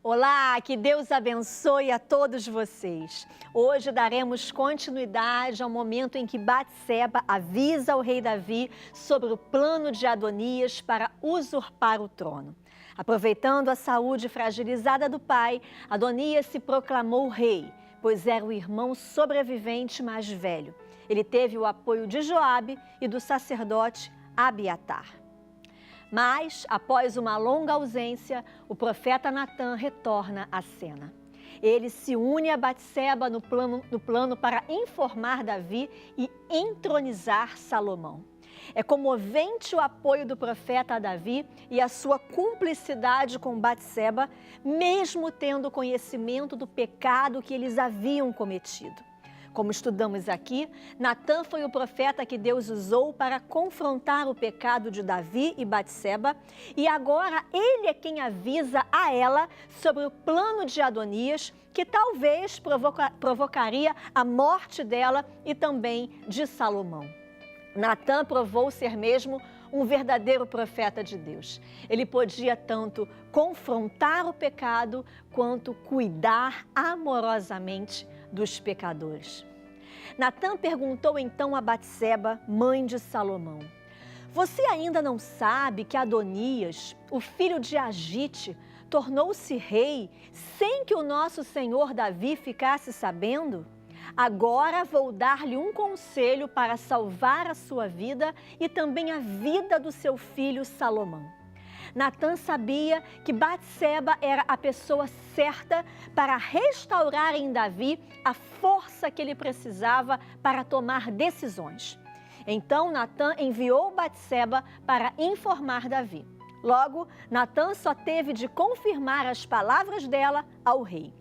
Olá, que Deus abençoe a todos vocês. Hoje daremos continuidade ao momento em que Batseba avisa o rei Davi sobre o plano de Adonias para usurpar o trono. Aproveitando a saúde fragilizada do pai, Adonias se proclamou rei, pois era o irmão sobrevivente mais velho. Ele teve o apoio de Joabe e do sacerdote Abiatar. Mas, após uma longa ausência, o profeta Natã retorna à cena. Ele se une a Batseba no plano para informar Davi e entronizar Salomão. É comovente o apoio do profeta a Davi e a sua cumplicidade com Batseba, mesmo tendo conhecimento do pecado que eles haviam cometido. Como estudamos aqui, Natã foi o profeta que Deus usou para confrontar o pecado de Davi e Batseba, e agora ele é quem avisa a ela sobre o plano de Adonias, que talvez provocaria a morte dela e também de Salomão. Natã provou ser mesmo um verdadeiro profeta de Deus. Ele podia tanto confrontar o pecado quanto cuidar amorosamente dos pecadores. Natã perguntou então a Batseba, mãe de Salomão: "Você ainda não sabe que Adonias, o filho de Agite, tornou-se rei sem que o nosso senhor Davi ficasse sabendo? Agora vou dar-lhe um conselho para salvar a sua vida e também a vida do seu filho Salomão." Natã sabia que Batseba era a pessoa certa para restaurar em Davi a força que ele precisava para tomar decisões. Então Natã enviou Batseba para informar Davi. Logo, Natã só teve de confirmar as palavras dela ao rei.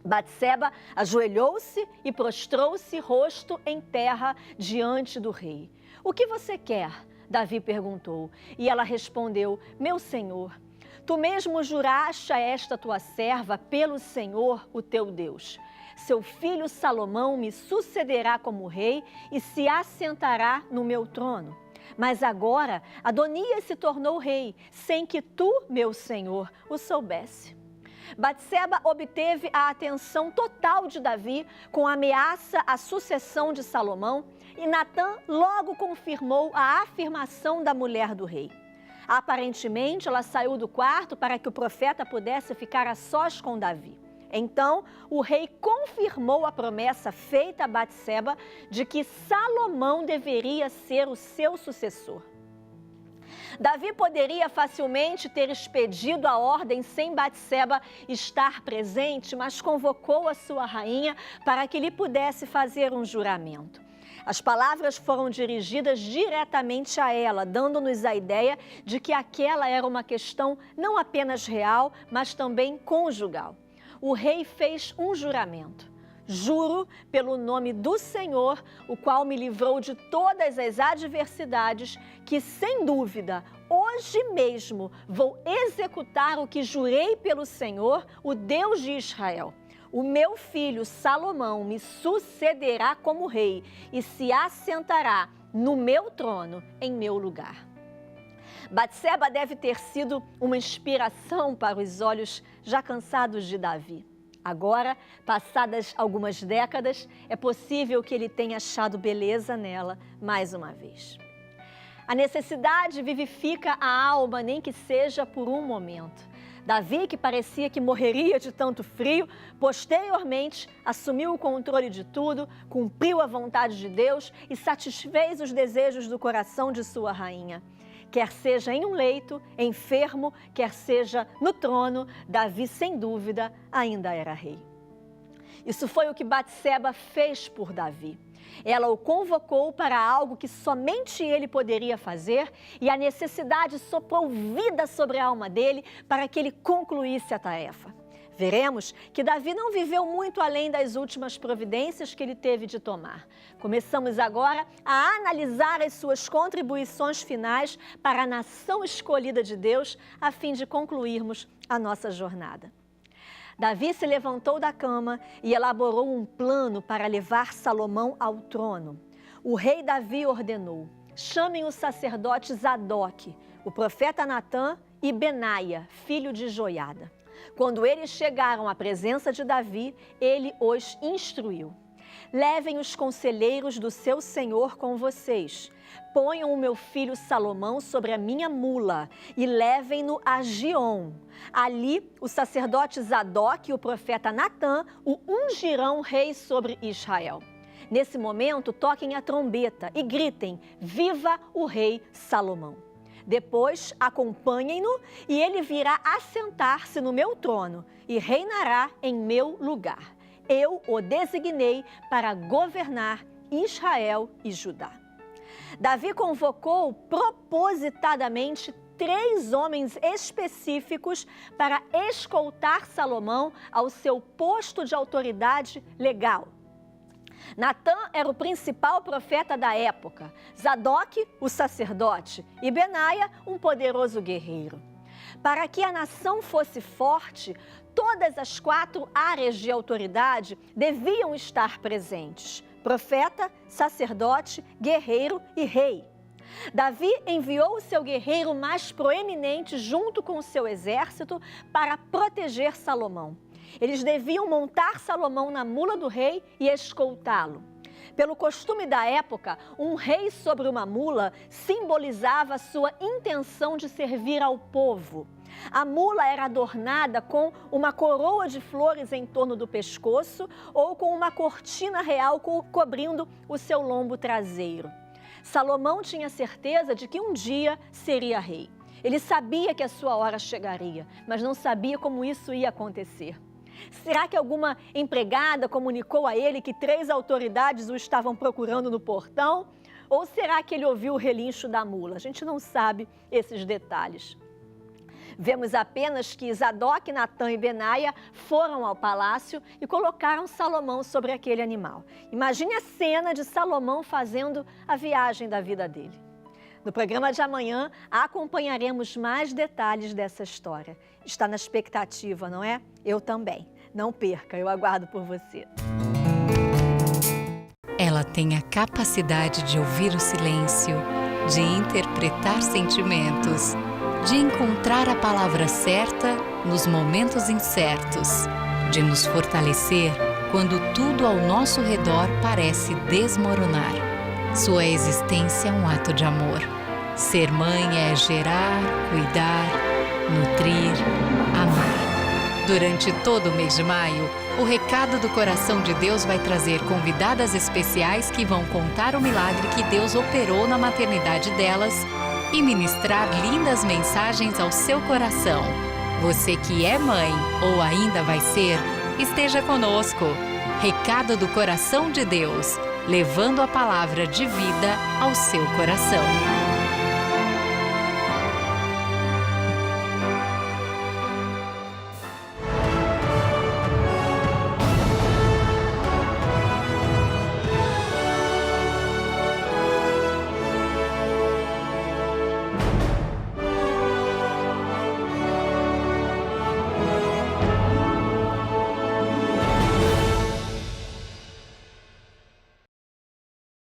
Batseba ajoelhou-se e prostrou-se rosto em terra diante do rei. "O que você quer?" Davi perguntou, e ela respondeu: "Meu senhor, tu mesmo juraste a esta tua serva pelo Senhor, o teu Deus. Seu filho Salomão me sucederá como rei e se assentará no meu trono. Mas agora Adonias se tornou rei, sem que tu, meu senhor, o soubesse." Batseba obteve a atenção total de Davi com a ameaça à sucessão de Salomão, e Natã logo confirmou a afirmação da mulher do rei. Aparentemente, ela saiu do quarto para que o profeta pudesse ficar a sós com Davi. Então, o rei confirmou a promessa feita a Batseba de que Salomão deveria ser o seu sucessor. Davi poderia facilmente ter expedido a ordem sem Batseba estar presente, mas convocou a sua rainha para que lhe pudesse fazer um juramento. As palavras foram dirigidas diretamente a ela, dando-nos a ideia de que aquela era uma questão não apenas real, mas também conjugal. O rei fez um juramento. "Juro pelo nome do Senhor, o qual me livrou de todas as adversidades, que sem dúvida, hoje mesmo vou executar o que jurei pelo Senhor, o Deus de Israel. O meu filho Salomão me sucederá como rei e se assentará no meu trono em meu lugar." Batseba deve ter sido uma inspiração para os olhos já cansados de Davi. Agora, passadas algumas décadas, é possível que ele tenha achado beleza nela mais uma vez. A necessidade vivifica a alma, nem que seja por um momento. Davi, que parecia que morreria de tanto frio, posteriormente assumiu o controle de tudo, cumpriu a vontade de Deus e satisfez os desejos do coração de sua rainha. Quer seja em um leito, enfermo, quer seja no trono, Davi, sem dúvida, ainda era rei. Isso foi o que Batseba fez por Davi. Ela o convocou para algo que somente ele poderia fazer, e a necessidade soprou vida sobre a alma dele para que ele concluísse a tarefa. Veremos que Davi não viveu muito além das últimas providências que ele teve de tomar. Começamos agora a analisar as suas contribuições finais para a nação escolhida de Deus, a fim de concluirmos a nossa jornada. Davi se levantou da cama e elaborou um plano para levar Salomão ao trono. O rei Davi ordenou: "Chamem o sacerdote Zadok, o profeta Natã e Benaia, filho de Joiada." Quando eles chegaram à presença de Davi, ele os instruiu. Levem os conselheiros do seu senhor com vocês. Ponham o meu filho Salomão sobre a minha mula e levem-no a Giom. Ali, o sacerdote Zadok e o profeta Natã o ungirão rei sobre Israel. Nesse momento, toquem a trombeta e gritem: Viva o rei Salomão! Depois, acompanhem-no e ele virá assentar-se no meu trono e reinará em meu lugar. Eu o designei para governar Israel e Judá. Davi convocou propositadamente 3 homens específicos para escoltar Salomão ao seu posto de autoridade legal. Natã era o principal profeta da época, Zadok, o sacerdote, e Benaia, um poderoso guerreiro. Para que a nação fosse forte, todas as 4 áreas de autoridade deviam estar presentes: profeta, sacerdote, guerreiro e rei. Davi enviou o seu guerreiro mais proeminente junto com o seu exército para proteger Salomão. Eles deviam montar Salomão na mula do rei e escoltá-lo. Pelo costume da época, um rei sobre uma mula simbolizava sua intenção de servir ao povo. A mula era adornada com uma coroa de flores em torno do pescoço ou com uma cortina real cobrindo o seu lombo traseiro. Salomão tinha certeza de que um dia seria rei. Ele sabia que a sua hora chegaria, mas não sabia como isso ia acontecer. Será que alguma empregada comunicou a ele que 3 autoridades o estavam procurando no portão? Ou será que ele ouviu o relincho da mula? A gente não sabe esses detalhes. Vemos apenas que Zadok, Natã e Benaia foram ao palácio e colocaram Salomão sobre aquele animal. Imagine a cena de Salomão fazendo a viagem da vida dele. No programa de amanhã, acompanharemos mais detalhes dessa história. Está na expectativa, não é? Eu também. Não perca, eu aguardo por você. Ela tem a capacidade de ouvir o silêncio, de interpretar sentimentos, de encontrar a palavra certa nos momentos incertos, de nos fortalecer quando tudo ao nosso redor parece desmoronar. Sua existência é um ato de amor. Ser mãe é gerar, cuidar, nutrir, amar. Durante todo o mês de maio, o Recado do Coração de Deus vai trazer convidadas especiais que vão contar o milagre que Deus operou na maternidade delas e ministrar lindas mensagens ao seu coração. Você que é mãe ou ainda vai ser, esteja conosco. Recado do Coração de Deus, levando a palavra de vida ao seu coração.